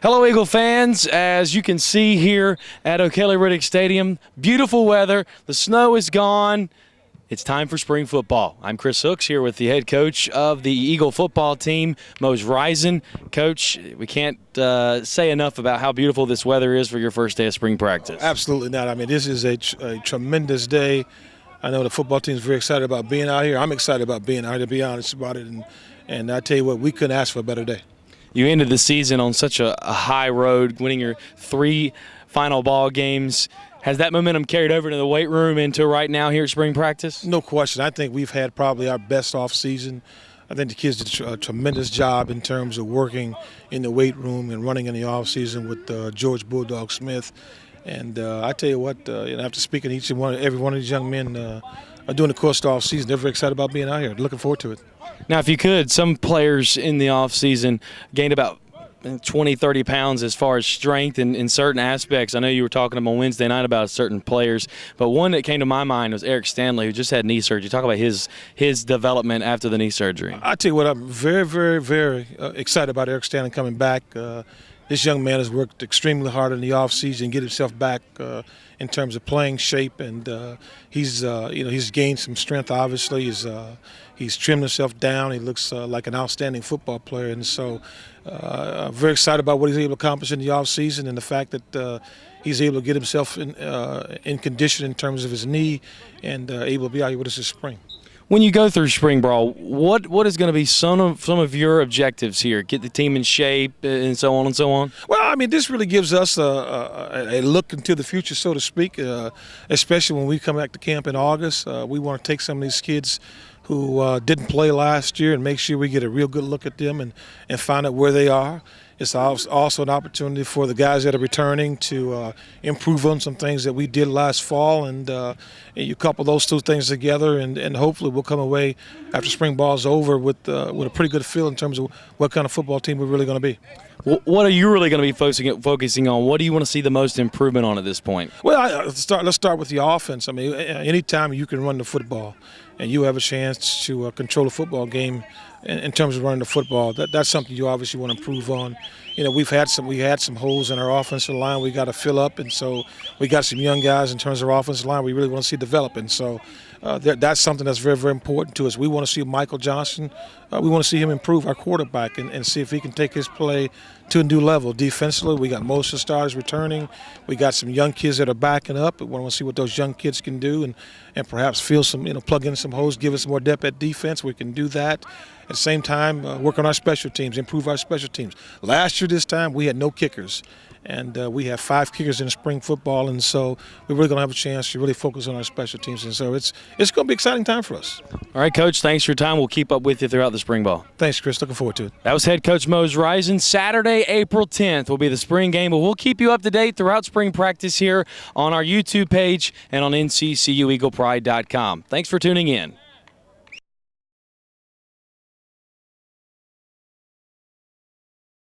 Hello, Eagle fans. As you can see here at O'Kelly-Riddick Stadium, beautiful weather. The snow is gone. It's time for spring football. I'm Chris Hooks here with the head coach of the Eagle football team, Mose Rison. Coach, we can't say enough about how beautiful this weather is for your first day of spring practice. Absolutely not. I mean, this is a tremendous day. I know the football team is very excited about being out here. I'm excited about being out here, to be honest about it. And I tell you what, we couldn't ask for a better day. You ended the season on such a high road, winning your 3 final ball games. Has that momentum carried over to the weight room into right now here at spring practice? No question. I think we've had probably our best off season. I think the kids did a tremendous job in terms of working in the weight room and running in the off season with George Bulldog Smith. And I tell you what, after speaking to every one of these young men during the course of the off season, they're very excited about being out here. Looking forward to it. Now, if you could, some players in the off season gained about 20, 30 pounds as far as strength in certain aspects. I know you were talking to them on Wednesday night about certain players, but one that came to my mind was Eric Stanley, who just had knee surgery. Talk about his development after the knee surgery. I tell you what, I'm very, very, very excited about Eric Stanley coming back. This young man has worked extremely hard in the offseason, get himself back in terms of playing shape, and he's gained some strength. Obviously, he's trimmed himself down. He looks like an outstanding football player, and so I'm very excited about what he's able to accomplish in the offseason and the fact that he's able to get himself in condition in terms of his knee and able to be out here with us this spring. When you go through spring ball, what is going to be some of your objectives here? Get the team in shape and so on and so on? Well, I mean, this really gives us a look into the future, so to speak, especially when we come back to camp in August. We want to take some of these kids who didn't play last year and make sure we get a real good look at them and find out where they are. It's also an opportunity for the guys that are returning to improve on some things that we did last fall, and you couple those two things together, and hopefully we'll come away after spring ball is over with a pretty good feel in terms of what kind of football team we're really going to be. What are you really going to be focusing on? What do you want to see the most improvement on at this point? Well, let's start with the offense. I mean, anytime you can run the football and you have a chance to control a football game in terms of running the football, that's something you obviously want to improve on. We had some holes in our offensive line we got to fill up, and so we got some young guys in terms of our offensive line we really want to see develop. And so that's something that's very, very important to us. We want to see Michael Johnson. We want to see him improve, our quarterback, and see if he can take his play to a new level. Defensively, we got most of the starters returning. We got some young kids that are backing up. We want to see what those young kids can do and perhaps fill some, plug in some holes, give us more depth at defense. We can do that. At the same time, work on our special teams, improve our special teams. Last year this time, we had no kickers. And we have 5 kickers in spring football, and so we're really going to have a chance to really focus on our special teams. And so it's going to be an exciting time for us. All right, Coach, thanks for your time. We'll keep up with you throughout the spring ball. Thanks, Chris. Looking forward to it. That was head coach Mose Rison. Saturday, April 10th will be the spring game, but we'll keep you up to date throughout spring practice here on our YouTube page and on NCCUEaglePride.com. Thanks for tuning in.